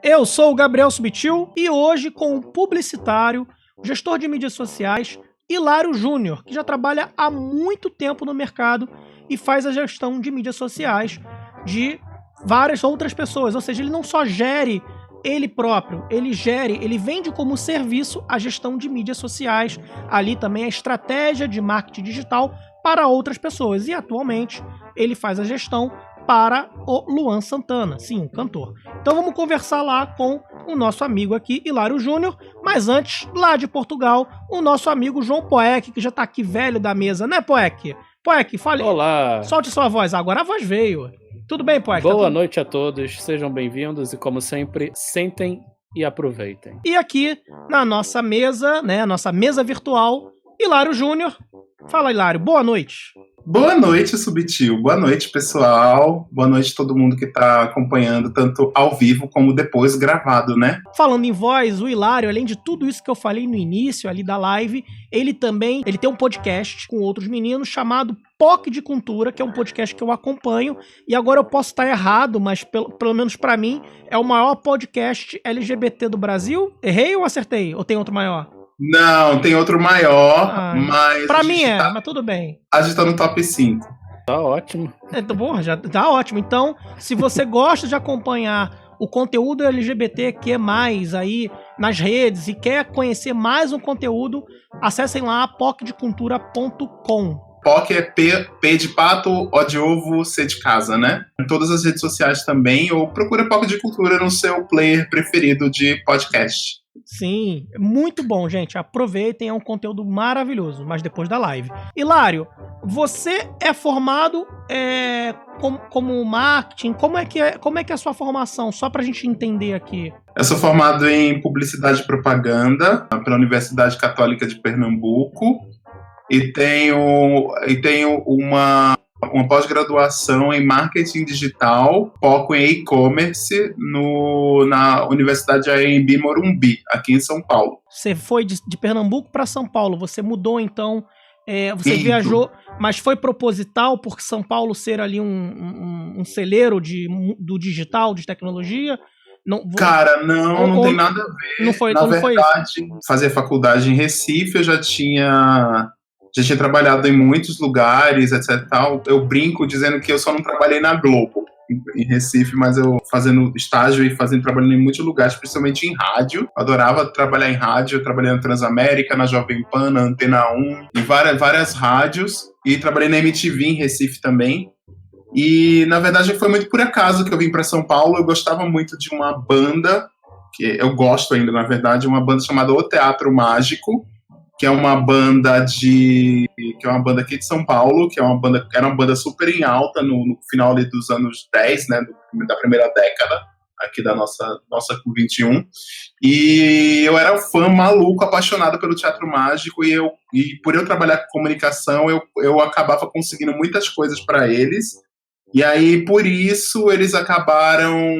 Eu sou o Gabriel Subtil e hoje com o publicitário, gestor de mídias sociais, Hilário Júnior, que já trabalha há muito tempo no mercado e faz a gestão de mídias sociais de várias outras pessoas. Ou seja, ele não só gere ele próprio, ele vende como serviço a gestão de mídias sociais, ali também a estratégia de marketing digital para outras pessoas. E atualmente ele faz a gestão para o Luan Santana, sim, um cantor. Então vamos conversar lá com o nosso amigo aqui, Hilário Júnior, mas antes, lá de Portugal, o nosso amigo João Poec, que já tá aqui velho da mesa, né, Poec? Poec, fale. Olá. Solte sua voz, agora a voz veio. Tudo bem, Poec? Boa noite a todos, sejam bem-vindos e, como sempre, sentem e aproveitem. E aqui, na nossa mesa, né, nossa mesa virtual, Hilário Júnior. Fala, Hilário, boa noite. Boa noite, Subtil. Boa noite, pessoal. Boa noite a todo mundo que está acompanhando, tanto ao vivo como depois gravado, né? Falando em voz, o Hilário, além de tudo isso que eu falei no início ali da live, ele tem um podcast com outros meninos chamado POC de Cultura, que é um podcast que eu acompanho, e agora eu posso estar errado, mas pelo menos pra mim, é o maior podcast LGBT do Brasil. Errei ou acertei? Ou tem outro maior? Não, tem outro maior, mas... Pra mim mas tudo bem. A gente tá no top 5. Tá ótimo. Bom, já tá ótimo. Então, se você gosta de acompanhar o conteúdo LGBTQ+, aí nas redes e quer conhecer mais um conteúdo, acessem lá pocdecultura.com. POC é P de pato, O de ovo, C de casa, né? Em todas as redes sociais também, ou procura POC de Cultura no seu player preferido de podcast. Sim, muito bom, gente. Aproveitem, é um conteúdo maravilhoso, mas depois da live. Hilário, você é formado como marketing? Como é que é a sua formação? Só pra gente entender aqui. Eu sou formado em Publicidade e Propaganda pela Universidade Católica de Pernambuco e tenho uma pós-graduação em marketing digital, foco em e-commerce na Universidade AMB Morumbi, aqui em São Paulo. Você foi de Pernambuco para São Paulo, você mudou então, você viajou, mas foi proposital por São Paulo ser ali um celeiro do digital, de tecnologia? Cara, não tem nada a ver. Não foi, Na não verdade, foi isso. Fazer faculdade em Recife, eu já tinha trabalhado em muitos lugares, etc. Tal. Eu brinco dizendo que eu só não trabalhei na Globo, em Recife, mas eu fazendo estágio e trabalhando em muitos lugares, principalmente em rádio. Adorava trabalhar em rádio, eu trabalhei na Transamérica, na Jovem Pan, na Antena 1, em várias rádios, e trabalhei na MTV em Recife também. E, na verdade, foi muito por acaso que eu vim para São Paulo. Eu gostava muito de uma banda, que eu gosto ainda, na verdade, uma banda chamada O Teatro Mágico, que é uma banda aqui de São Paulo, que era uma banda super em alta no final ali dos anos 10, né, da primeira década, aqui da nossa 21. E eu era fã maluco, apaixonado pelo Teatro Mágico, e por eu trabalhar com comunicação, eu acabava conseguindo muitas coisas para eles, e aí, por isso, eles acabaram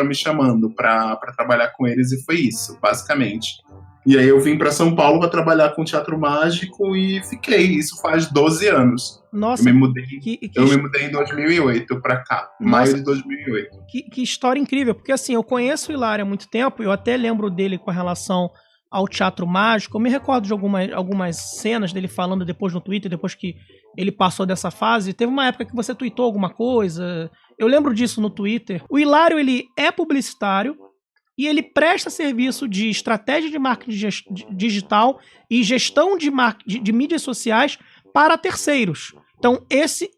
me chamando para trabalhar com eles, e foi isso, basicamente. E aí eu vim para São Paulo para trabalhar com Teatro Mágico e fiquei. Isso faz 12 anos. Nossa, eu me mudei em 2008 para cá, maio de 2008. Que história incrível, porque assim, eu conheço o Hilário há muito tempo, eu até lembro dele com relação ao Teatro Mágico, eu me recordo de algumas cenas dele falando depois no Twitter, depois que ele passou dessa fase. Teve uma época que você tweetou alguma coisa, eu lembro disso no Twitter. O Hilário, ele é publicitário, e ele presta serviço de estratégia de marketing digital e gestão de mídias sociais para terceiros. Então,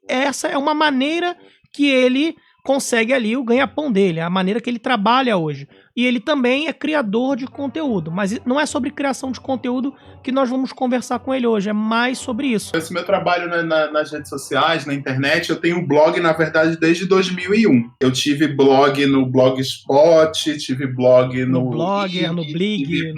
essa é uma maneira que ele consegue ali o ganha-pão dele, a maneira que ele trabalha hoje. E ele também é criador de conteúdo, mas não é sobre criação de conteúdo que nós vamos conversar com ele hoje, é mais sobre isso. Esse meu trabalho nas redes sociais, na internet, eu tenho um blog, na verdade, desde 2001. Eu tive blog no Blogspot, tive blog no Blogger, no Blig.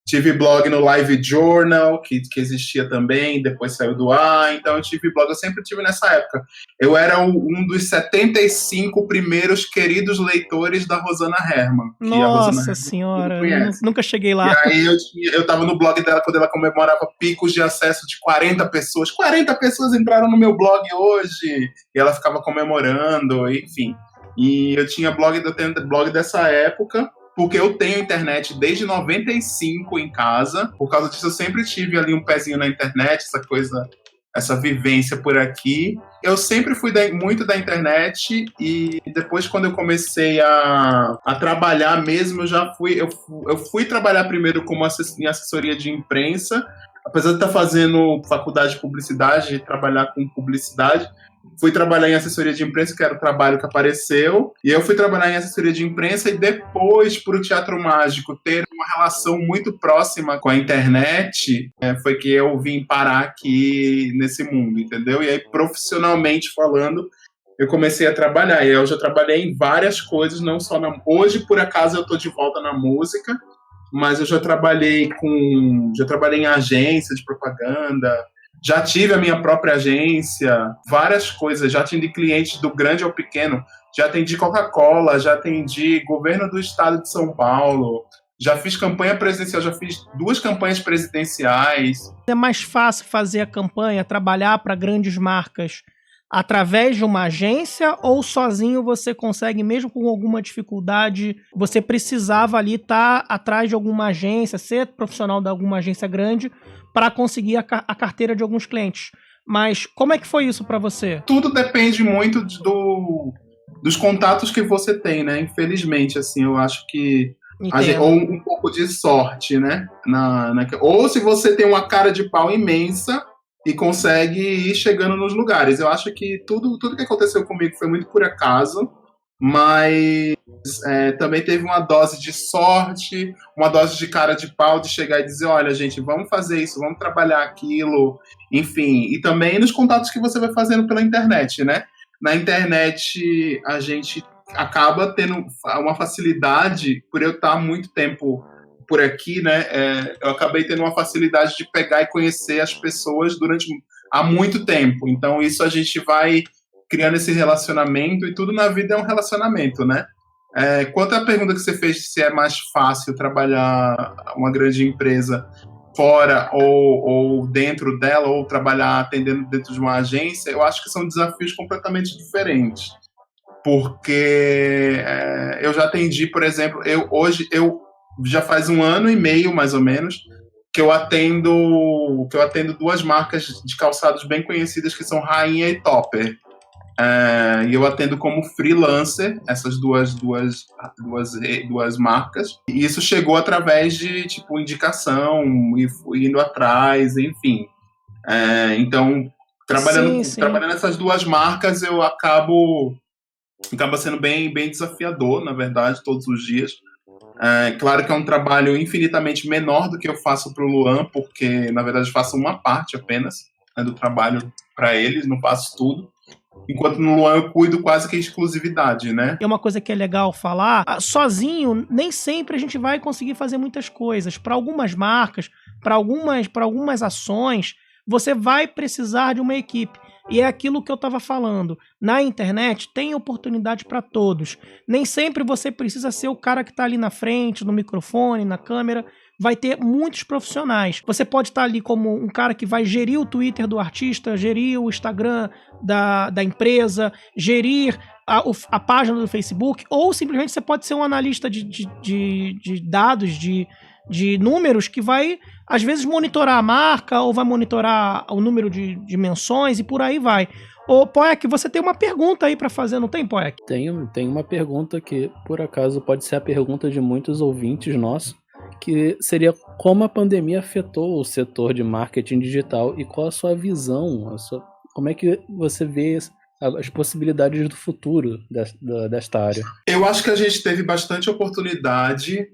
Tive blog no Live Journal, que existia também, depois saiu do ar, então eu tive blog, eu sempre tive nessa época. Eu era um dos 75 primeiros queridos leitores da Rosana Herman. Nossa senhora, nunca cheguei lá. E aí eu tava no blog dela quando ela comemorava picos de acesso de 40 pessoas. 40 pessoas entraram no meu blog hoje, e ela ficava comemorando, enfim. E eu tinha eu tenho blog dessa época, porque eu tenho internet desde 95 em casa. Por causa disso, eu sempre tive ali um pezinho na internet, essa vivência por aqui. Eu sempre fui muito da internet, e depois, quando eu comecei a trabalhar mesmo, eu fui trabalhar primeiro como em assessoria de imprensa. Apesar de estar fazendo faculdade de publicidade e trabalhar com publicidade, fui trabalhar em assessoria de imprensa, que era o trabalho que apareceu, e eu fui trabalhar em assessoria de imprensa, e depois, para o Teatro Mágico ter uma relação muito próxima com a internet, foi que eu vim parar aqui nesse mundo, entendeu? E aí, profissionalmente falando, eu comecei a trabalhar, e eu já trabalhei em várias coisas, não só Hoje, por acaso, eu estou de volta na música, mas eu já trabalhei em agência de propaganda, já tive a minha própria agência, várias coisas, já atendi clientes do grande ao pequeno, já atendi Coca-Cola, já atendi governo do estado de São Paulo, já fiz campanha presidencial, já fiz 2 campanhas presidenciais. É mais fácil fazer a campanha, trabalhar para grandes marcas através de uma agência, ou sozinho você consegue, mesmo com alguma dificuldade, você precisava ali estar atrás de alguma agência, ser profissional de alguma agência grande para conseguir a carteira de alguns clientes? Mas como é que foi isso para você? Tudo depende muito dos contatos que você tem, né? Infelizmente, assim, eu acho que ou um pouco de sorte, né? Ou se você tem uma cara de pau imensa e consegue ir chegando nos lugares. Eu acho que tudo que aconteceu comigo foi muito por acaso, mas também teve uma dose de sorte, uma dose de cara de pau, de chegar e dizer, olha, gente, vamos fazer isso, vamos trabalhar aquilo, enfim. E também nos contatos que você vai fazendo pela internet, né? Na internet, a gente acaba tendo uma facilidade, por eu estar há muito tempo por aqui, né, eu acabei tendo uma facilidade de pegar e conhecer as pessoas há muito tempo. Então, isso a gente vai criando esse relacionamento, e tudo na vida é um relacionamento, né? Quanto à pergunta que você fez, se é mais fácil trabalhar uma grande empresa fora ou dentro dela, ou trabalhar atendendo dentro de uma agência, eu acho que são desafios completamente diferentes. Porque eu já atendi, por exemplo, hoje já faz 1 ano e meio, mais ou menos, que eu atendo 2 marcas de calçados bem conhecidas, que são Rainha e Topper. E eu atendo como freelancer essas duas marcas. E isso chegou através de indicação, e indo atrás, enfim. Então, trabalhando essas 2 marcas, eu acaba sendo bem, bem desafiador, na verdade, todos os dias. Claro que é um trabalho infinitamente menor do que eu faço para o Luan, porque, na verdade, eu faço uma parte apenas, né, do trabalho para eles, não faço tudo. Enquanto no Luan eu cuido quase que exclusividade, né? É uma coisa que é legal falar, sozinho nem sempre a gente vai conseguir fazer muitas coisas. Para algumas marcas, para algumas ações, você vai precisar de uma equipe. E é aquilo que eu estava falando. Na internet tem oportunidade para todos. Nem sempre você precisa ser o cara que está ali na frente, no microfone, na câmera. Vai ter muitos profissionais. Você pode estar ali como um cara que vai gerir o Twitter do artista, gerir o Instagram da empresa, gerir a página do Facebook, ou simplesmente você pode ser um analista de dados, de números, que vai, às vezes, monitorar a marca, ou vai monitorar o número de menções, e por aí vai. Ô, Poek, você tem uma pergunta aí para fazer, não tem, Poek? Tenho uma pergunta que, por acaso, pode ser a pergunta de muitos ouvintes nossos, que seria: como a pandemia afetou o setor de marketing digital, e qual a sua visão, como é que você vê as possibilidades do futuro desta área? Eu acho que a gente teve bastante oportunidade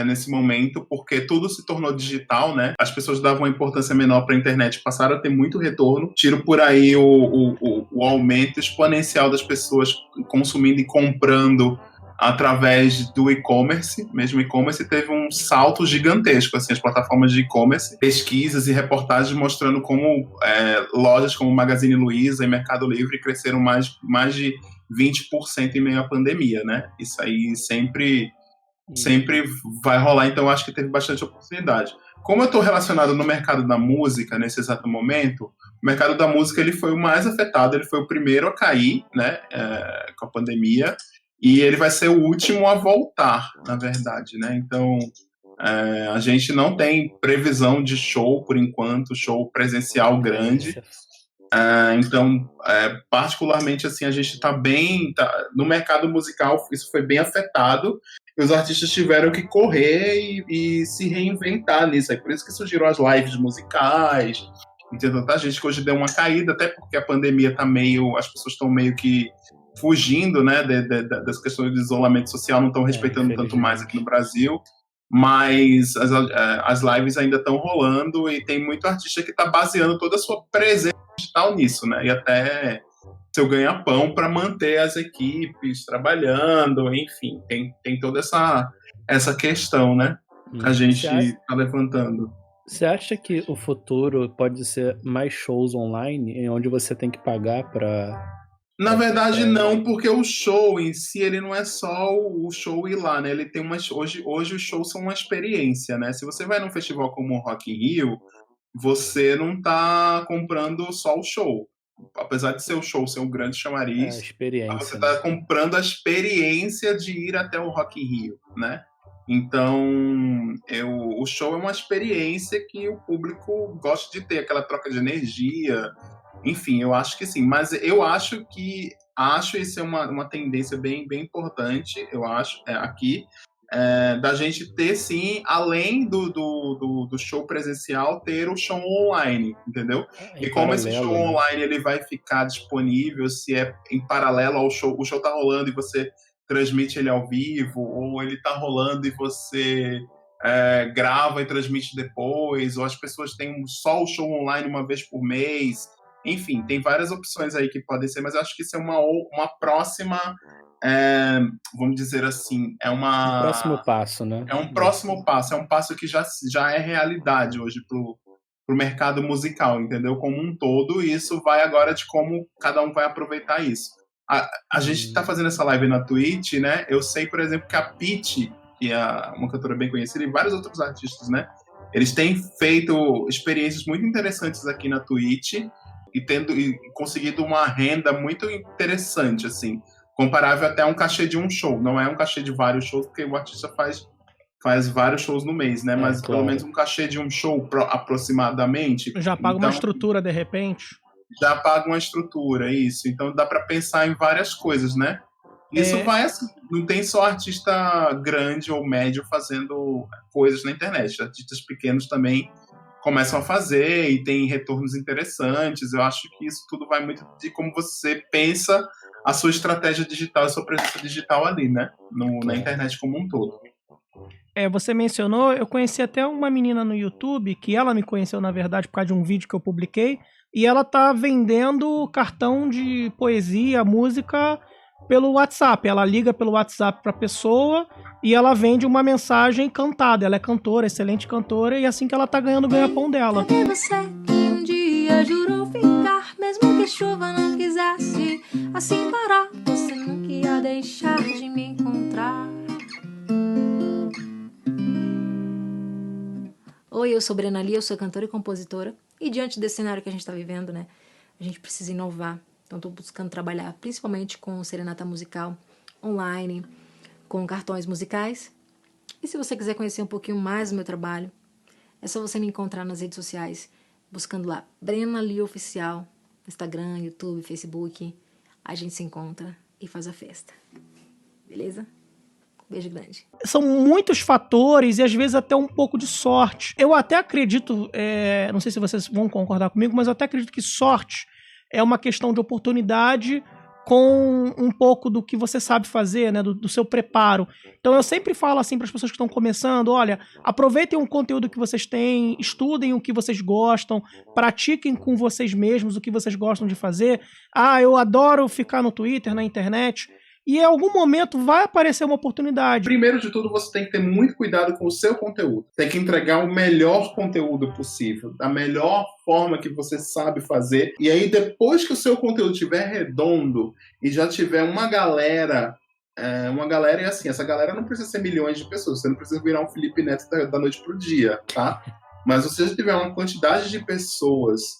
nesse momento, porque tudo se tornou digital, né? As pessoas davam uma importância menor para a internet, passaram a ter muito retorno. Tiro por aí o aumento exponencial das pessoas consumindo e comprando através do e-commerce. Mesmo e-commerce teve um salto gigantesco, assim, as plataformas de e-commerce, pesquisas e reportagens mostrando como lojas como Magazine Luiza e Mercado Livre cresceram mais de 20% em meio à pandemia, né? Isso aí sempre vai rolar, então eu acho que teve bastante oportunidade. Como eu estou relacionado no mercado da música nesse exato momento, o mercado da música ele foi o mais afetado, ele foi o primeiro a cair, né, com a pandemia. e ele vai ser o último a voltar, na verdade, né? Então, a gente não tem previsão de show, por enquanto, show presencial grande. Então, particularmente, assim, a gente está bem... no mercado musical, isso foi bem afetado, e os artistas tiveram que correr e se reinventar nisso. É por isso que surgiram as lives musicais, entendeu? Tanta gente que hoje deu uma caída, até porque a pandemia tá meio... as pessoas estão meio que fugindo, né, das questões de isolamento social, não estão respeitando tanto mais aqui no Brasil, mas as lives ainda estão rolando e tem muito artista que está baseando toda a sua presença digital nisso, né, e até seu ganha-pão para manter as equipes trabalhando, enfim, tem toda essa questão, né, que a gente está levantando. Você acha que o futuro pode ser mais shows online, em onde você tem que pagar para... Na verdade, não, porque o show em si, ele não é só o show ir lá, né? Ele tem hoje os shows são uma experiência, né? Se você vai num festival como o Rock in Rio, você não tá comprando só o show. Apesar de ser o show ser um grande chamariz, você tá comprando a experiência de ir até o Rock in Rio, né? Então, o show é uma experiência que o público gosta de ter, aquela troca de energia. Enfim, eu acho que sim, mas eu acho isso é uma tendência bem, bem importante, eu acho, aqui, da gente ter, sim, além do show presencial, ter o show online, entendeu? E como esse show online ele vai ficar disponível, se é em paralelo ao show, o show tá rolando e você transmite ele ao vivo, ou ele tá rolando e você... grava e transmite depois, ou as pessoas têm só o show online uma vez por mês. Enfim, tem várias opções aí que podem ser, mas eu acho que isso é uma próxima, vamos dizer assim, um próximo passo, né? É um próximo passo, é um passo que já é realidade hoje pro mercado musical, entendeu? Como um todo, e isso vai agora de como cada um vai aproveitar isso. A gente está fazendo essa live na Twitch, né? Eu sei, por exemplo, que a Pitty, que é uma cantora bem conhecida, e vários outros artistas, né? Eles têm feito experiências muito interessantes aqui na Twitch, e conseguido uma renda muito interessante, assim, comparável até a um cachê de um show. Não é um cachê de vários shows, porque o artista faz vários shows no mês, né? Mas pelo menos um cachê de um show aproximadamente. Já paga uma estrutura, de repente? Já paga uma estrutura, isso. Então dá para pensar em várias coisas, né? Isso vai assim, não tem só artista grande ou médio fazendo coisas na internet. Artistas pequenos também começam a fazer e tem retornos interessantes. Eu acho que isso tudo vai muito de como você pensa a sua estratégia digital, a sua presença digital ali, né? Na internet como um todo. Você mencionou, eu conheci até uma menina no YouTube, que ela me conheceu, na verdade, por causa de um vídeo que eu publiquei, e ela tá vendendo cartão de poesia, música, pelo WhatsApp. Ela liga pelo WhatsApp pra pessoa e ela vende uma mensagem cantada. Ela é cantora, excelente cantora, e assim que ela tá ganhando o ganha-pão dela. Cadê você que um dia jurou ficar, mesmo que chuva não quisesse assim parar? Você nunca ia deixar de me encontrar. Oi, eu sou Brena Lee, eu sou cantora e compositora. E diante desse cenário que a gente tá vivendo, né, a gente precisa inovar. Então estou buscando trabalhar principalmente com serenata musical online, com cartões musicais. E se você quiser conhecer um pouquinho mais do meu trabalho, é só você me encontrar nas redes sociais, buscando lá Brena Lee Oficial, Instagram, YouTube, Facebook. A gente se encontra e faz a festa. Beleza? Beijo grande. São muitos fatores e às vezes até um pouco de sorte. Eu até acredito, não sei se vocês vão concordar comigo, mas eu até acredito que sorte é uma questão de oportunidade com um pouco do que você sabe fazer, né, do seu preparo. Então eu sempre falo assim para as pessoas que estão começando, olha, aproveitem o conteúdo que vocês têm, estudem o que vocês gostam, pratiquem com vocês mesmos o que vocês gostam de fazer. Eu adoro ficar no Twitter, na internet, e em algum momento vai aparecer uma oportunidade. Primeiro de tudo, você tem que ter muito cuidado com o seu conteúdo. Tem que entregar o melhor conteúdo possível, da melhor forma que você sabe fazer. E aí, depois que o seu conteúdo estiver redondo e já tiver uma galera, e assim, essa galera não precisa ser milhões de pessoas, você não precisa virar um Felipe Neto da noite pro dia, tá? Mas se você tiver uma quantidade de pessoas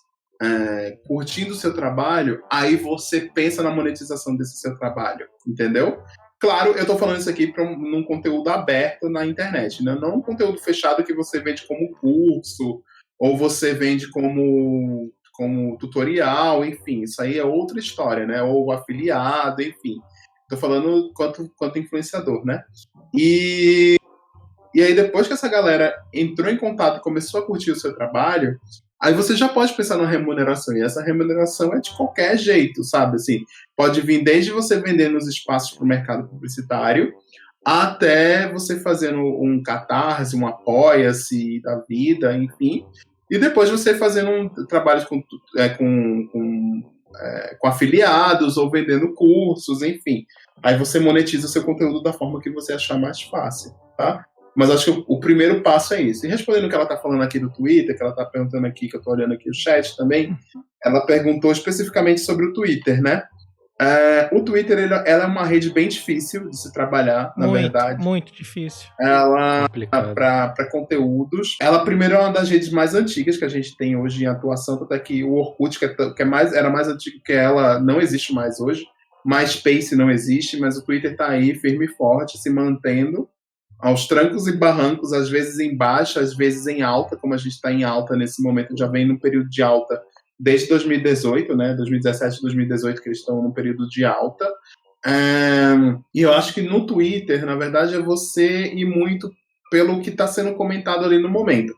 curtindo o seu trabalho, aí você pensa na monetização desse seu trabalho, entendeu? Claro, eu tô falando isso aqui num conteúdo aberto na internet, né? Não um conteúdo fechado que você vende como curso, ou você vende como tutorial, enfim, isso aí é outra história, né? Ou afiliado, enfim. Tô falando quanto influenciador, né? E aí, depois que essa galera entrou em contato e começou a curtir o seu trabalho, aí você já pode pensar na remuneração. E essa remuneração é de qualquer jeito, sabe? Assim, pode vir desde você vender nos espaços para o mercado publicitário, até você fazendo um Catarse, um Apoia-se da vida, enfim. E depois você fazendo trabalhos com afiliados ou vendendo cursos, enfim. Aí você monetiza o seu conteúdo da forma que você achar mais fácil, tá? Mas acho que o primeiro passo é isso. E respondendo o que ela está falando aqui do Twitter, que ela está perguntando aqui, que eu estou olhando aqui o chat também, ela perguntou especificamente sobre o Twitter, né? O Twitter, ela é uma rede bem difícil de se trabalhar, na verdade. Muito difícil. Ela, para conteúdos, ela primeiro é uma das redes mais antigas que a gente tem hoje em atuação, até que o Orkut, era mais antigo que ela, não existe mais hoje. MySpace não existe, mas o Twitter está aí, firme e forte, se mantendo aos trancos e barrancos, às vezes em baixa, às vezes em alta, como a gente está em alta nesse momento, já vem num período de alta desde 2018, né, 2017, 2018, que eles estão num período de alta. E eu acho que no Twitter, na verdade, é você ir muito pelo que está sendo comentado ali no momento.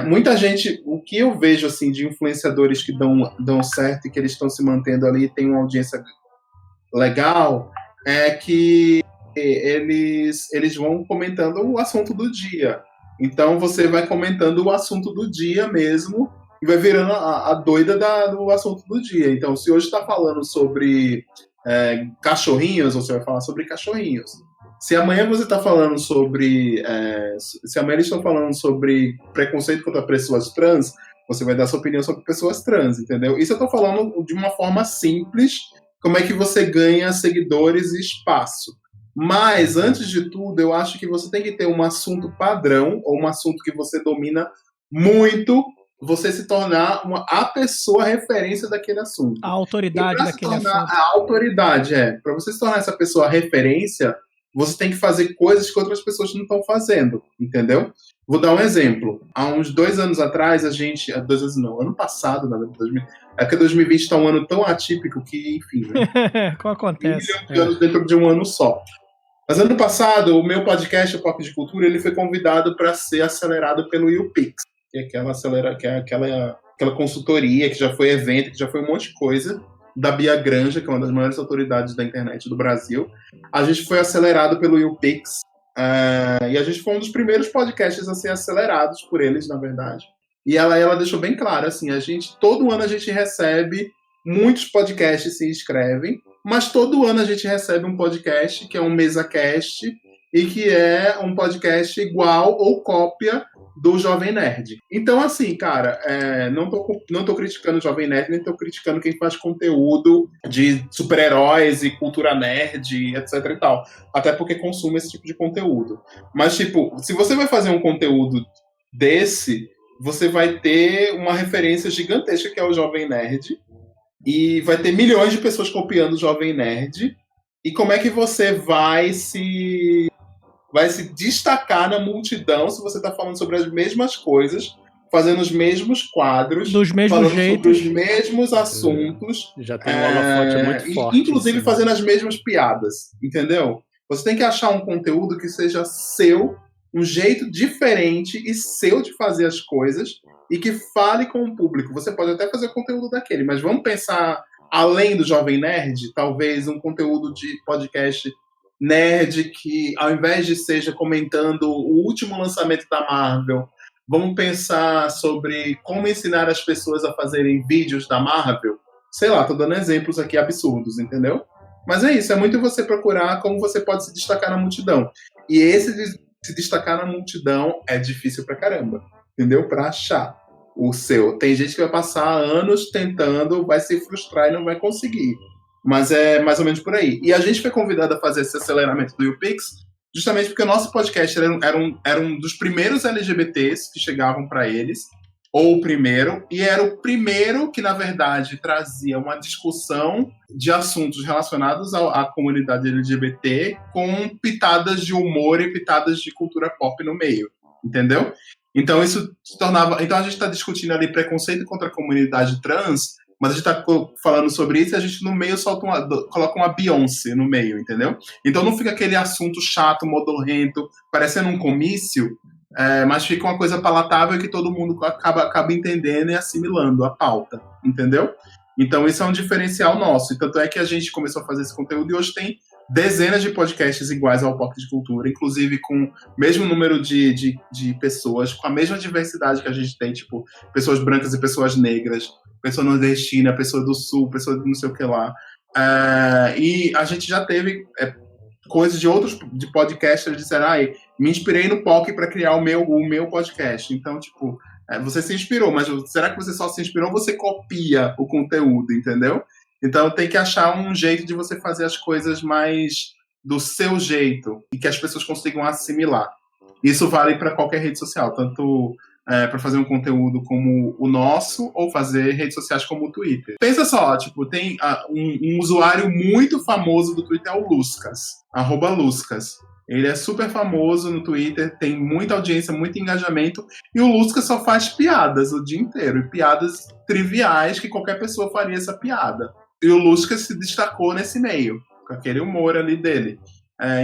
Muita gente, o que eu vejo assim, de influenciadores que dão certo e que eles estão se mantendo ali, tem uma audiência legal, é que eles vão comentando o assunto do dia. Então você vai comentando o assunto do dia mesmo e vai virando a doida do assunto do dia. Então, se hoje está falando sobre cachorrinhos, você vai falar sobre cachorrinhos. Se amanhã você está falando sobre... se amanhã eles estão falando sobre preconceito contra pessoas trans, você vai dar sua opinião sobre pessoas trans, entendeu? Isso eu estou falando de uma forma simples, como é que você ganha seguidores e espaço. Mas, antes de tudo, eu acho que você tem que ter um assunto padrão, ou um assunto que você domina muito, você se tornar a pessoa referência daquele assunto. A autoridade daquele assunto. A autoridade, para você se tornar essa pessoa referência, você tem que fazer coisas que outras pessoas não estão fazendo, entendeu? Vou dar um exemplo. Há uns 2 anos atrás, ano passado, na verdade, é que 2020 está um ano tão atípico que, enfim, né? Como acontece? De anos dentro de um ano só. Mas ano passado, o meu podcast, o Pop de Cultura, ele foi convidado para ser acelerado pelo YouPix, que é aquela consultoria, que já foi evento, que já foi um monte de coisa, da Bia Granja, que é uma das maiores autoridades da internet do Brasil. A gente foi acelerado pelo YouPix, e a gente foi um dos primeiros podcasts a ser acelerados por eles, na verdade. E ela deixou bem claro, assim, todo ano a gente recebe, muitos podcasts se inscrevem, mas todo ano a gente recebe um podcast, que é um MesaCast, e que é um podcast igual ou cópia do Jovem Nerd. Então, assim, cara, não tô criticando o Jovem Nerd, nem tô criticando quem faz conteúdo de super-heróis e cultura nerd, etc e tal. Até porque consume esse tipo de conteúdo. Mas, tipo, se você vai fazer um conteúdo desse, você vai ter uma referência gigantesca, que é o Jovem Nerd, e vai ter milhões de pessoas copiando o Jovem Nerd. E como é que você vai se destacar na multidão se você está falando sobre as mesmas coisas, fazendo os mesmos quadros, dos mesmos falando jeitos, sobre os mesmos assuntos, já tem um holofote muito forte, inclusive assim, fazendo as mesmas piadas, entendeu? Você tem que achar um conteúdo que seja seu, um jeito diferente e seu de fazer as coisas e que fale com o público. Você pode até fazer o conteúdo daquele, mas vamos pensar além do Jovem Nerd, talvez um conteúdo de podcast nerd que, ao invés de seja comentando o último lançamento da Marvel, vamos pensar sobre como ensinar as pessoas a fazerem vídeos da Marvel. Sei lá, tô dando exemplos aqui absurdos, entendeu? Mas é isso, é muito você procurar como você pode se destacar na multidão. E esse de se destacar na multidão é difícil pra caramba, entendeu? Pra achar o seu. Tem gente que vai passar anos tentando, vai se frustrar e não vai conseguir. Mas é mais ou menos por aí. E a gente foi convidado a fazer esse aceleramento do YouPix justamente porque o nosso podcast era um dos primeiros LGBTs que chegavam para eles. ou o primeiro, e era o primeiro que, na verdade, trazia uma discussão de assuntos relacionados à comunidade LGBT com pitadas de humor e pitadas de cultura pop no meio, entendeu? Então isso se tornava... Então a gente está discutindo ali preconceito contra a comunidade trans, mas a gente está falando sobre isso e a gente no meio coloca uma Beyoncé no meio, entendeu? Então não fica aquele assunto chato, modorrento, parecendo um comício, mas fica uma coisa palatável que todo mundo acaba entendendo e assimilando a pauta, entendeu? Então isso é um diferencial nosso. E tanto é que a gente começou a fazer esse conteúdo e hoje tem dezenas de podcasts iguais ao Pocket de Cultura, inclusive com o mesmo número de pessoas, com a mesma diversidade que a gente tem, tipo, pessoas brancas e pessoas negras, pessoa nordestina, pessoa do sul, pessoa de não sei o que lá. E a gente já teve coisas de outros de podcasters disseram, me inspirei no POC para criar o meu podcast. Então, tipo, você se inspirou, mas será que você só se inspirou ou você copia o conteúdo, entendeu? Então tem que achar um jeito de você fazer as coisas mais do seu jeito e que as pessoas consigam assimilar. Isso vale para qualquer rede social, tanto para fazer um conteúdo como o nosso ou fazer redes sociais como o Twitter. Pensa só, tipo, tem um usuário muito famoso do Twitter, é o Luscas, @Luscas. Ele é super famoso no Twitter, tem muita audiência, muito engajamento, e o Luscas só faz piadas o dia inteiro, e piadas triviais que qualquer pessoa faria essa piada. E o Luscas se destacou nesse meio, com aquele humor ali dele.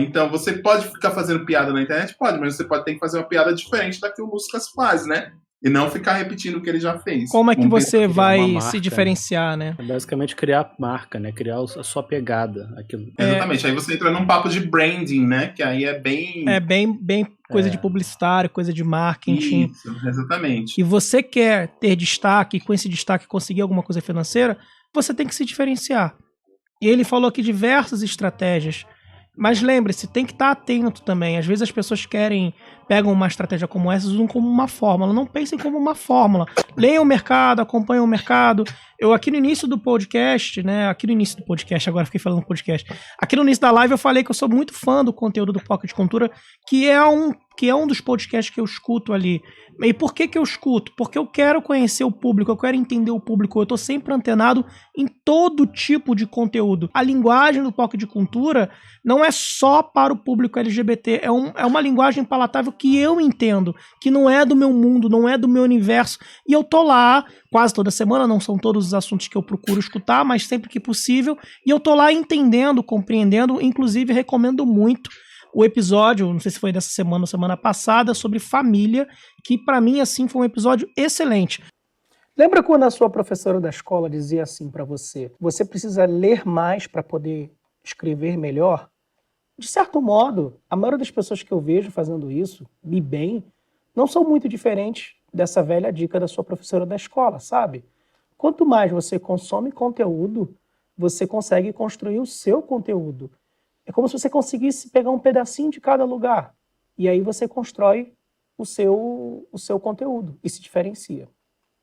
Então, você pode ficar fazendo piada na internet? Pode, mas você ter que fazer uma piada diferente da que o Luscas faz, né? E não ficar repetindo o que ele já fez. Como é que você vai marca, se diferenciar, né? É basicamente criar marca, né? Criar a sua pegada. Aquilo. Exatamente. Aí você entra num papo de branding, né? Que aí é bem... É bem coisa de publicitário, coisa de marketing. Isso, exatamente. E você quer ter destaque, e com esse destaque conseguir alguma coisa financeira, você tem que se diferenciar. E ele falou aqui diversas estratégias. Mas lembre-se, tem que estar atento também. Às vezes as pessoas pegam uma estratégia como essa e usam como uma fórmula. Não pensem como uma fórmula. Leiam o mercado, acompanhem o mercado. Eu aqui no início do podcast, agora fiquei falando podcast. Aqui no início da live eu falei que eu sou muito fã do conteúdo do Pocket Cultura, que é um dos podcasts que eu escuto ali. E por que eu escuto? Porque eu quero conhecer o público, eu quero entender o público, eu tô sempre antenado em todo tipo de conteúdo. A linguagem do Pocket de Cultura não é só para o público LGBT, é uma linguagem palatável que eu entendo, que não é do meu mundo, não é do meu universo, e eu tô lá quase toda semana, não são todos os assuntos que eu procuro escutar, mas sempre que possível, e eu tô lá entendendo, compreendendo, inclusive recomendo muito o episódio, não sei se foi dessa semana ou semana passada, sobre família, que pra mim, assim, foi um episódio excelente. Lembra quando a sua professora da escola dizia assim pra você, você precisa ler mais para poder escrever melhor? De certo modo, a maioria das pessoas que eu vejo fazendo isso, e bem, não são muito diferentes dessa velha dica da sua professora da escola, sabe? Quanto mais você consome conteúdo, você consegue construir o seu conteúdo. É como se você conseguisse pegar um pedacinho de cada lugar. E aí você constrói o seu conteúdo e se diferencia.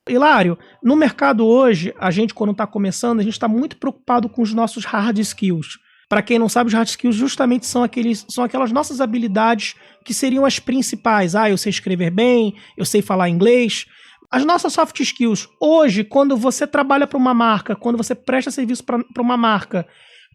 Hilário, no mercado hoje, a gente quando está começando, a gente está muito preocupado com os nossos hard skills. Para quem não sabe, os hard skills justamente são aquelas nossas habilidades que seriam as principais. Eu sei escrever bem, eu sei falar inglês. As nossas soft skills, hoje, quando você trabalha para uma marca, quando você presta serviço para uma marca,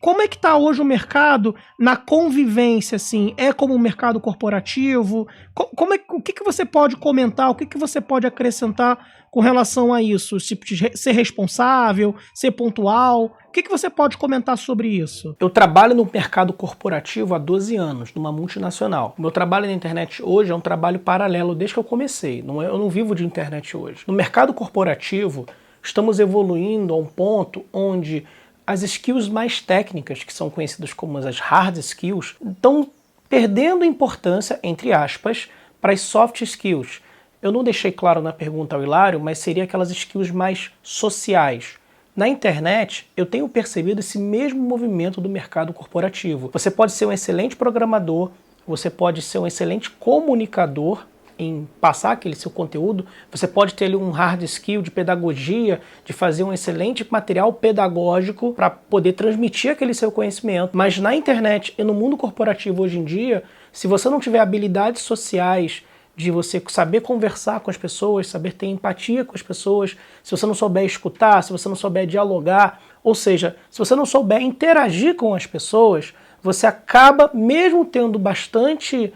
como é que está hoje o mercado na convivência, assim? É como um mercado corporativo? O que você pode comentar? O que você pode acrescentar com relação a isso? Tipo de ser responsável, ser pontual? O que você pode comentar sobre isso? Eu trabalho no mercado corporativo há 12 anos, numa multinacional. O meu trabalho na internet hoje é um trabalho paralelo desde que eu comecei. Eu não vivo de internet hoje. No mercado corporativo, estamos evoluindo a um ponto onde as skills mais técnicas, que são conhecidas como as hard skills, estão perdendo importância, entre aspas, para as soft skills. Eu não deixei claro na pergunta ao Hilário, mas seria aquelas skills mais sociais. Na internet, eu tenho percebido esse mesmo movimento do mercado corporativo. Você pode ser um excelente programador, você pode ser um excelente comunicador em passar aquele seu conteúdo, você pode ter ali um hard skill de pedagogia, de fazer um excelente material pedagógico para poder transmitir aquele seu conhecimento. Mas na internet e no mundo corporativo hoje em dia, se você não tiver habilidades sociais, de você saber conversar com as pessoas, saber ter empatia com as pessoas, se você não souber escutar, se você não souber dialogar, ou seja, se você não souber interagir com as pessoas, você acaba, mesmo tendo bastante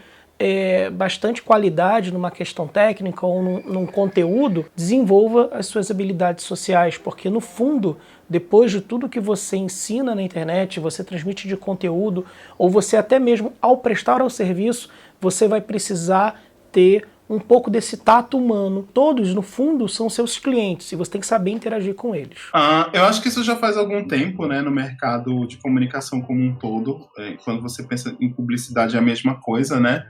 qualidade numa questão técnica ou num conteúdo, desenvolva as suas habilidades sociais, porque no fundo, depois de tudo que você ensina na internet, você transmite de conteúdo, ou você até mesmo ao prestar o serviço, você vai precisar ter um pouco desse tato humano. Todos, no fundo, são seus clientes e você tem que saber interagir com eles. Eu acho que isso já faz algum tempo, né, no mercado de comunicação como um todo. Quando você pensa em publicidade é a mesma coisa, né?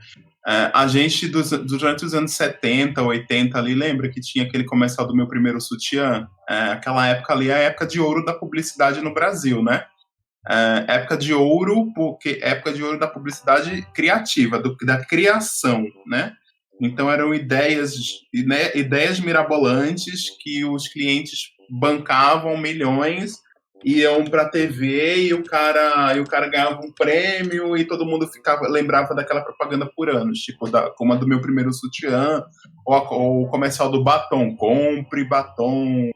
A gente, durante os anos 70, 80 ali, lembra que tinha aquele comercial do Meu Primeiro Sutiã? Aquela época ali é a época de ouro da publicidade no Brasil, né? Época de ouro, porque época de ouro da publicidade criativa, da criação, né? Então eram ideias mirabolantes que os clientes bancavam milhões, iam para a TV e o cara ganhava um prêmio e todo mundo lembrava daquela propaganda por anos, tipo como a do Meu Primeiro Sutiã, ou o comercial do batom, compre batom.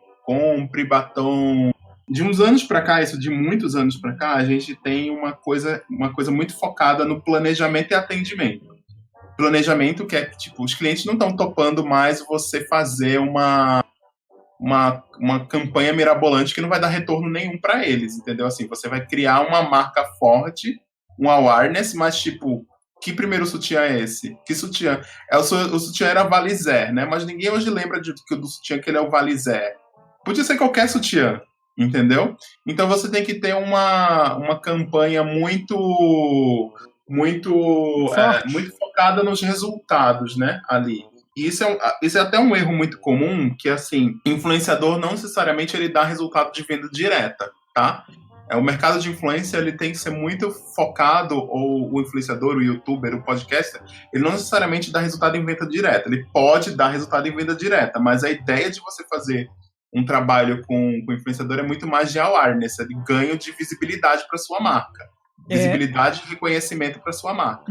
De uns anos para cá, de muitos anos para cá, a gente tem uma coisa muito focada no planejamento e atendimento. Planejamento que é, tipo, os clientes não estão topando mais você fazer uma campanha mirabolante que não vai dar retorno nenhum para eles, entendeu? Assim, você vai criar uma marca forte, um awareness, mas, tipo, que primeiro sutiã é esse? Que sutiã? O sutiã era Valizer, né? Mas ninguém hoje lembra do sutiã que ele é o Valizer. Podia ser qualquer sutiã, entendeu? Então você tem que ter uma campanha muito focada nos resultados, né, ali. E isso é até um erro muito comum, que, assim, influenciador não necessariamente ele dá resultado de venda direta, tá? O mercado de influência ele tem que ser muito focado, ou o influenciador, o youtuber, o podcaster, ele não necessariamente dá resultado em venda direta. Ele pode dar resultado em venda direta, mas a ideia de você fazer um trabalho com influenciador é muito mais de awareness, é de ganho de visibilidade para sua marca. Visibilidade e reconhecimento para sua marca.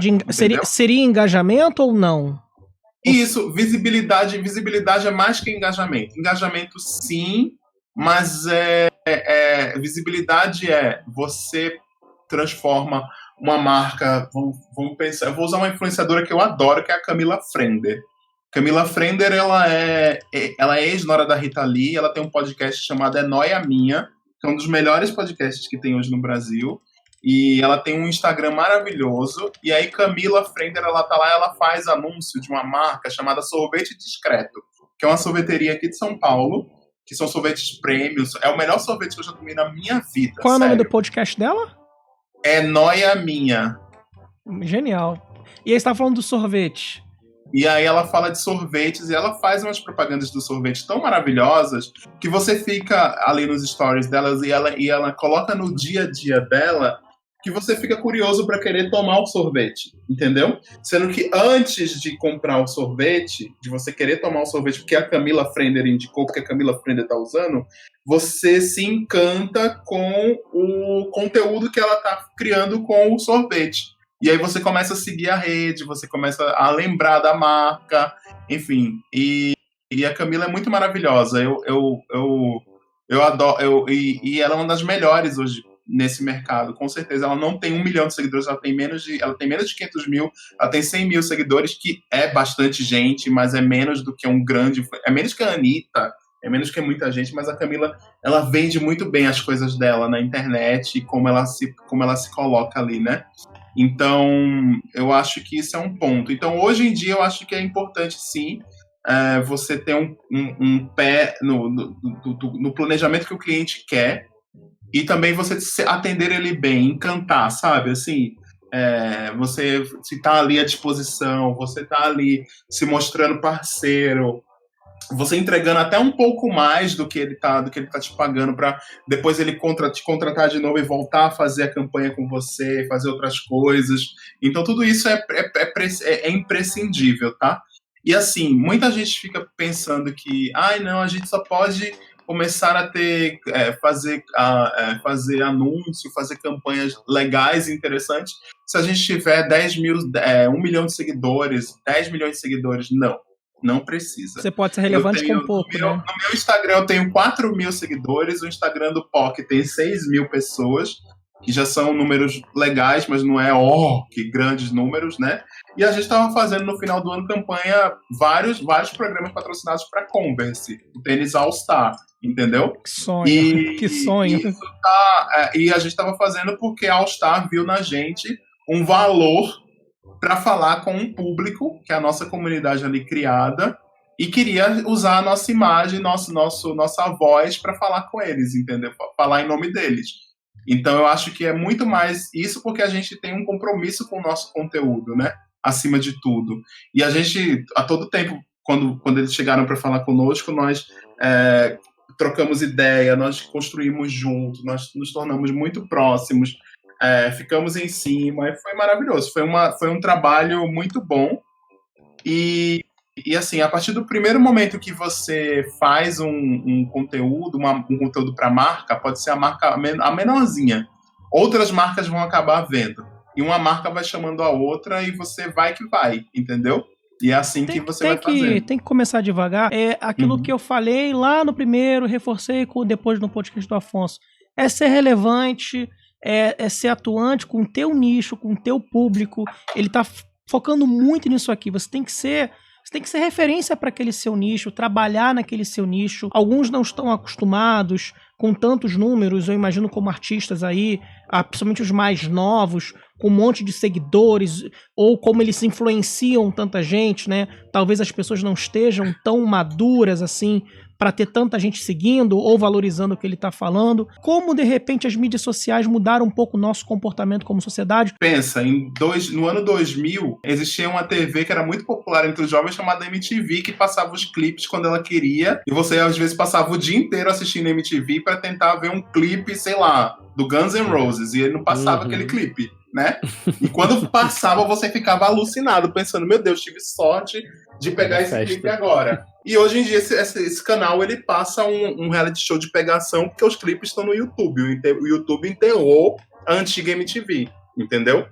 Seria engajamento ou não? Isso, visibilidade é mais que engajamento. Engajamento sim, mas visibilidade você transforma uma marca. Vamos pensar. Eu vou usar uma influenciadora que eu adoro, que é a Camila Frender. Camila Frender, ela é ex-nora da Rita Lee, ela tem um podcast chamado É Nóia Minha, que é um dos melhores podcasts que tem hoje no Brasil. E ela tem um Instagram maravilhoso. E aí Camila Frender, ela tá lá, ela faz anúncio de uma marca chamada Sorvete Discreto, que é uma sorveteria aqui de São Paulo, que são sorvetes prêmios. É o melhor sorvete que eu já tomei na minha vida. Qual é o nome do podcast dela? É Nóia Minha. Genial. E aí você tá falando do sorvete. E aí ela fala de sorvetes e ela faz umas propagandas do sorvete tão maravilhosas que você fica ali nos stories delas e ela coloca no dia a dia dela que você fica curioso para querer tomar o sorvete, entendeu? Sendo que antes de comprar o sorvete, de você querer tomar o sorvete, porque a Camila Frender indicou, porque a Camila Frender tá usando, você se encanta com o conteúdo que ela tá criando com o sorvete. E aí você começa a seguir a rede, você começa a lembrar da marca, enfim. E a Camila é muito maravilhosa. Eu adoro. E ela é uma das melhores hoje nesse mercado, com certeza. Ela não tem 1 milhão de seguidores, ela tem menos de 500 mil, ela tem 100 mil seguidores, que é bastante gente, mas é menos do que um grande... É menos que a Anitta, é menos que muita gente, mas a Camila, ela vende muito bem as coisas dela na internet e como ela se coloca ali, né? Então, eu acho que isso é um ponto. Então, hoje em dia, eu acho que é importante, sim, você ter um pé no planejamento que o cliente quer e também você atender ele bem, encantar, sabe? Assim, você se tá ali à disposição, você tá ali se mostrando parceiro, você entregando até um pouco mais do que ele tá te pagando para depois ele te contratar de novo e voltar a fazer a campanha com você, fazer outras coisas. Então tudo isso é imprescindível, tá? E assim, muita gente fica pensando que, não, a gente só pode começar a ter, fazer anúncio, fazer campanhas legais e interessantes, se a gente tiver 1 milhão de seguidores, 10 milhões de seguidores, não precisa. Você pode ser relevante com pouco, né? No meu Instagram eu tenho 4 mil seguidores, o Instagram do POC tem 6 mil pessoas, que já são números legais, mas não é, que grandes números, né? E a gente estava fazendo no final do ano campanha, vários programas patrocinados para Converse, o tênis All Star, entendeu? Que sonho, que sonho. E a gente estava fazendo porque a All Star viu na gente um valor para falar com um público, que é a nossa comunidade ali criada, e queria usar a nossa imagem, nossa voz para falar com eles, entendeu? Falar em nome deles. Então eu acho que é muito mais isso, porque a gente tem um compromisso com o nosso conteúdo, né? Acima de tudo. E a gente, a todo tempo, quando eles chegaram para falar conosco, nós trocamos ideia, nós construímos juntos, nós nos tornamos muito próximos, ficamos em cima, e foi maravilhoso. Foi um trabalho muito bom. E assim, a partir do primeiro momento que você faz um conteúdo, um conteúdo para marca, pode ser a marca a menorzinha. Outras marcas vão acabar vendo. E uma marca vai chamando a outra e você vai que vai, entendeu? E é assim que você vai fazer. Tem que começar devagar. É aquilo que eu falei lá no primeiro, reforcei depois no podcast do Afonso. É ser relevante, é ser atuante com o teu nicho, com o teu público. Ele tá focando muito nisso aqui. Você tem que ser referência para aquele seu nicho, trabalhar naquele seu nicho. Alguns não estão acostumados com tantos números, eu imagino como artistas aí, principalmente os mais novos, com um monte de seguidores, ou como eles influenciam tanta gente, né? Talvez as pessoas não estejam tão maduras assim para ter tanta gente seguindo ou valorizando o que ele está falando. Como, de repente, as mídias sociais mudaram um pouco o nosso comportamento como sociedade? Pensa, no ano 2000, existia uma TV que era muito popular entre os jovens, chamada MTV, que passava os clipes quando ela queria, e você, às vezes, passava o dia inteiro assistindo MTV para tentar ver um clipe, sei lá, do Guns N' Roses, e ele não passava aquele clipe, né? E quando passava, você ficava alucinado, pensando, meu Deus, tive sorte de pegar esse clipe agora. E hoje em dia esse canal ele passa um reality show de pegação, porque os clipes estão no YouTube. O YouTube enterrou a antiga MTV, entendeu?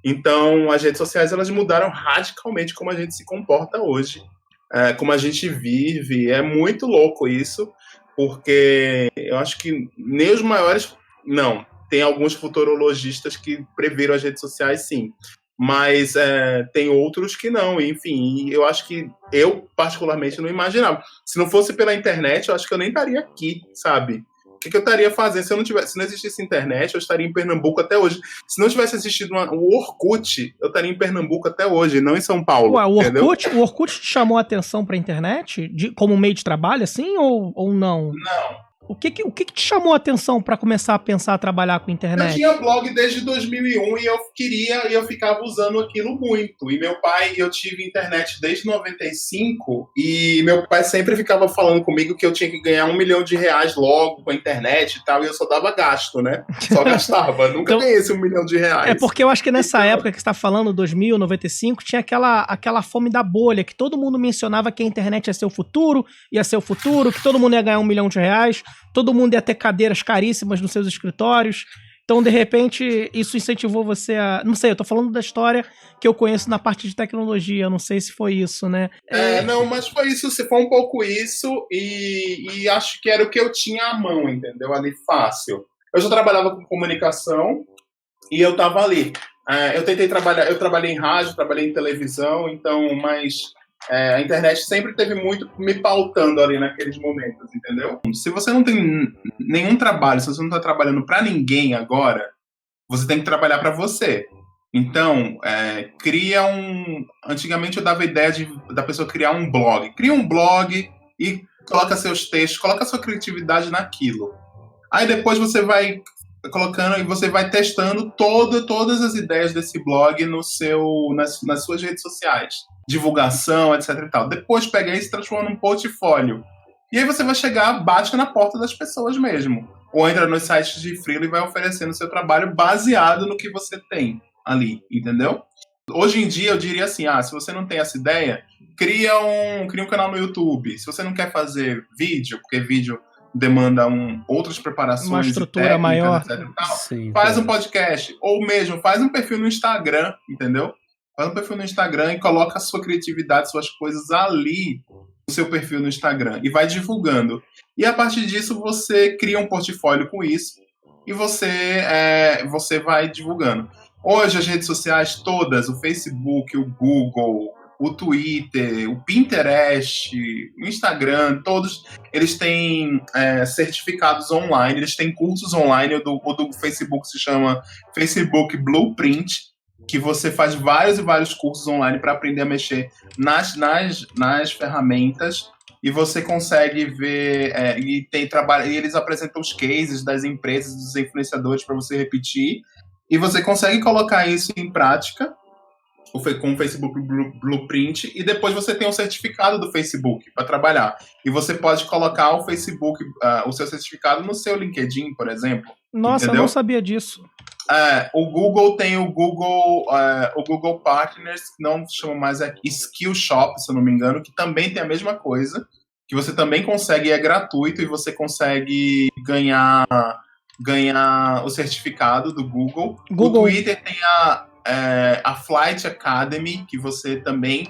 Então as redes sociais elas mudaram radicalmente como a gente se comporta hoje, como a gente vive. É muito louco isso, porque eu acho que nem os maiores... Não, tem alguns futurologistas que previram as redes sociais, sim. Mas tem outros que não, enfim, eu acho que eu particularmente não imaginava. Se não fosse pela internet, eu acho que eu nem estaria aqui, sabe? O que eu estaria fazendo se não existisse internet? Eu estaria em Pernambuco até hoje. Se não tivesse existido o Orkut, eu estaria em Pernambuco até hoje, não em São Paulo. Ué, o Orkut te chamou a atenção pra internet como meio de trabalho, assim, ou não? Não. O que te chamou a atenção para começar a pensar a trabalhar com internet? Eu tinha blog desde 2001 e eu ficava usando aquilo muito. E meu pai, eu tive internet desde 95 e meu pai sempre ficava falando comigo que eu tinha que ganhar R$1 milhão logo com a internet e tal, e eu só dava gasto, né? Só gastava, nunca ganhei esse R$1 milhão. É porque eu acho que nessa época que você tá falando, 2000, 95, tinha aquela fome da bolha, que todo mundo mencionava que a internet ia ser o futuro, que todo mundo ia ganhar R$1 milhão. Todo mundo ia ter cadeiras caríssimas nos seus escritórios. Então, de repente, isso incentivou você a... Não sei, eu tô falando da história que eu conheço na parte de tecnologia. Não sei se foi isso, né? Não, mas foi isso. Foi um pouco isso. E acho que era o que eu tinha à mão, entendeu? Ali, fácil. Eu já trabalhava com comunicação e eu tava ali. Eu trabalhei em rádio, trabalhei em televisão, então, mas... a internet sempre teve muito me pautando ali naqueles momentos, entendeu? Se você não tem nenhum trabalho, se você não está trabalhando para ninguém agora, você tem que trabalhar para você. Então, Antigamente eu dava a ideia da pessoa criar um blog. Cria um blog e coloca seus textos, coloca sua criatividade naquilo. Aí depois você vai colocando e você vai testando todas as ideias desse blog nas suas redes sociais. Divulgação, etc e tal. Depois pega isso e transforma num portfólio. E aí você vai chegar, bate na porta das pessoas mesmo. Ou entra nos sites de freela e vai oferecendo seu trabalho baseado no que você tem ali, entendeu? Hoje em dia eu diria assim, se você não tem essa ideia, cria um canal no YouTube. Se você não quer fazer vídeo, porque vídeo demanda outras preparações. Uma estrutura maior. Etc e tal, Sim, faz tá. um podcast, ou mesmo faz um perfil no Instagram, entendeu? Faz um perfil no Instagram e coloca a sua criatividade, suas coisas ali no seu perfil no Instagram e vai divulgando. E a partir disso você cria um portfólio com isso e você vai divulgando. Hoje as redes sociais todas, o Facebook, o Google, o Twitter, o Pinterest, o Instagram, todos eles têm certificados online, eles têm cursos online. O do Facebook se chama Facebook Blueprint, que você faz vários e vários cursos online para aprender a mexer nas ferramentas, e você consegue ver e eles apresentam os cases das empresas, dos influenciadores para você repetir, e você consegue colocar isso em prática com o Facebook Blueprint, e depois você tem um certificado do Facebook para trabalhar. E você pode colocar o Facebook, o seu certificado no seu LinkedIn, por exemplo. Nossa, entendeu? Eu não sabia disso. O Google tem o Google Partners, que não chama mais Skill Shop, se eu não me engano, que também tem a mesma coisa, que você também consegue, é gratuito, e você consegue ganhar o certificado do Google. O Twitter tem a Flight Academy, que você também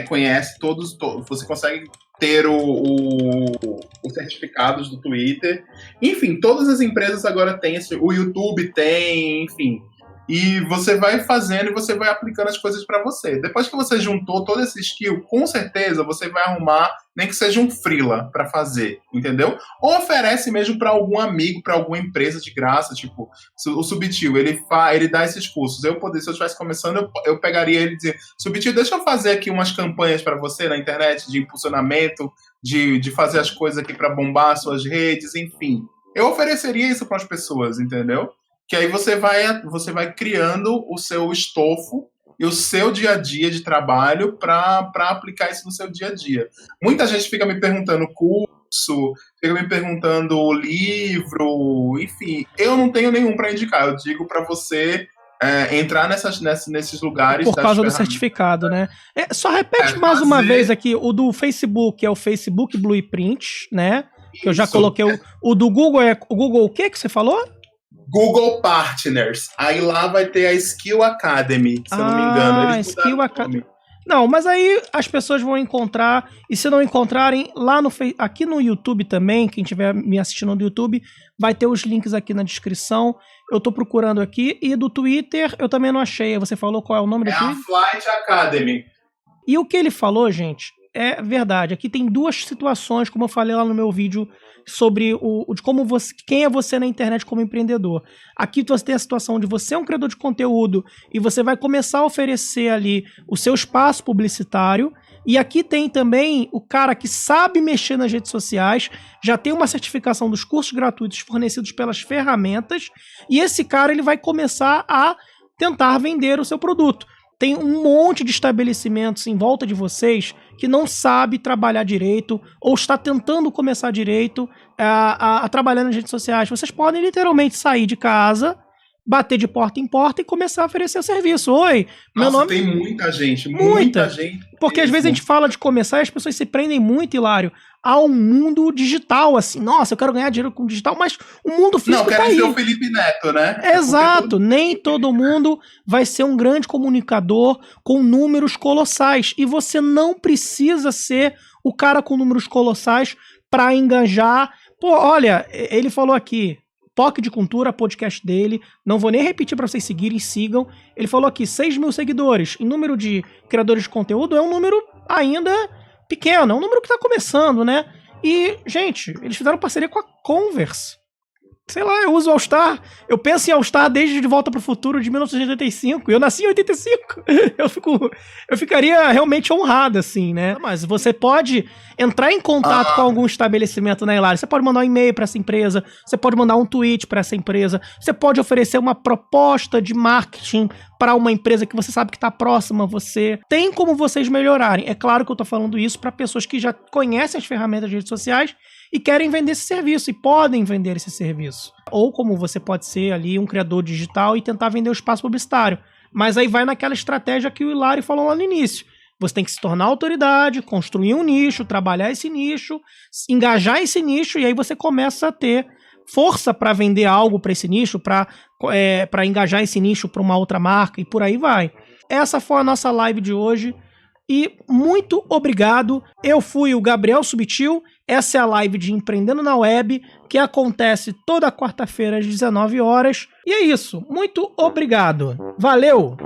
conhece todos, você consegue ter os certificados do Twitter. Enfim, todas as empresas agora têm, o YouTube tem, enfim. E você vai fazendo e você vai aplicando as coisas para você. Depois que você juntou todo esse skill, com certeza você vai arrumar, nem que seja um freela para fazer, entendeu? Ou oferece mesmo para algum amigo, para alguma empresa de graça, tipo, o Subtil, ele dá esses cursos. Se eu estivesse começando, eu pegaria ele e dizer, Subtil, deixa eu fazer aqui umas campanhas para você na internet de impulsionamento, de fazer as coisas aqui para bombar suas redes, enfim. Eu ofereceria isso para as pessoas, entendeu? Que aí você vai criando o seu estofo e o seu dia a dia de trabalho para aplicar isso no seu dia a dia. Muita gente fica me perguntando curso, fica me perguntando livro, enfim. Eu não tenho nenhum para indicar. Eu digo para você entrar nesses lugares. Por causa do certificado, né? Só repete mais uma vez aqui. O do Facebook é o Facebook Blueprint, né? Que eu já coloquei. O do Google é o Google o quê que você falou? Google Partners. Aí lá vai ter a Skill Academy, se eu não me engano. Skill Academy. Não, mas aí as pessoas vão encontrar, e se não encontrarem, aqui no YouTube também, quem estiver me assistindo no YouTube, vai ter os links aqui na descrição. Eu tô procurando aqui, e do Twitter eu também não achei. Você falou qual é o nome do Twitter? A Flight Academy. E o que ele falou, gente, é verdade. Aqui tem duas situações, como eu falei lá no meu vídeo, sobre de como quem é você na internet como empreendedor. Aqui você tem a situação de você é um criador de conteúdo e você vai começar a oferecer ali o seu espaço publicitário. E aqui tem também o cara que sabe mexer nas redes sociais, já tem uma certificação dos cursos gratuitos fornecidos pelas ferramentas, e esse cara ele vai começar a tentar vender o seu produto. Tem um monte de estabelecimentos em volta de vocês que não sabe trabalhar direito ou está tentando começar direito a trabalhar nas redes sociais. Vocês podem literalmente sair de casa, bater de porta em porta e começar a oferecer serviço. Oi, meu nome... Tem muita gente, muita gente. Porque às vezes a gente fala de começar e as pessoas se prendem muito, Hilário, ao mundo digital, assim. Nossa, eu quero ganhar dinheiro com digital, mas o mundo físico tá aí. Não, quero ser o Felipe Neto, né? Exato, nem todo mundo vai ser um grande comunicador com números colossais. E você não precisa ser o cara com números colossais para engajar. Pô, olha, ele falou aqui, POC de Cultura, podcast dele, não vou nem repetir para vocês seguirem, sigam. Ele falou aqui, 6 mil seguidores. Em número de criadores de conteúdo é um número ainda pequeno, é um número que tá começando, né? E, gente, eles fizeram parceria com a Converse. Sei lá, eu uso All-Star, eu penso em All-Star desde De Volta pro Futuro de 1985, eu nasci em 85, eu ficaria realmente honrado, assim, né? Mas você pode entrar em contato com algum estabelecimento na Hilário, você pode mandar um e-mail para essa empresa, você pode mandar um tweet para essa empresa, você pode oferecer uma proposta de marketing para uma empresa que você sabe que está próxima a você. Tem como vocês melhorarem. É claro que eu tô falando isso para pessoas que já conhecem as ferramentas de redes sociais e querem vender esse serviço, e podem vender esse serviço. Ou como você pode ser ali um criador digital e tentar vender o espaço publicitário. Mas aí vai naquela estratégia que o Hilário falou lá no início. Você tem que se tornar autoridade, construir um nicho, trabalhar esse nicho, engajar esse nicho, e aí você começa a ter força para vender algo para esse nicho, para engajar esse nicho para uma outra marca e por aí vai. Essa foi a nossa live de hoje e muito obrigado. Eu fui o Gabriel Subtil. Essa é a live de Empreendendo na Web, que acontece toda quarta-feira às 19 horas. E é isso. Muito obrigado. Valeu!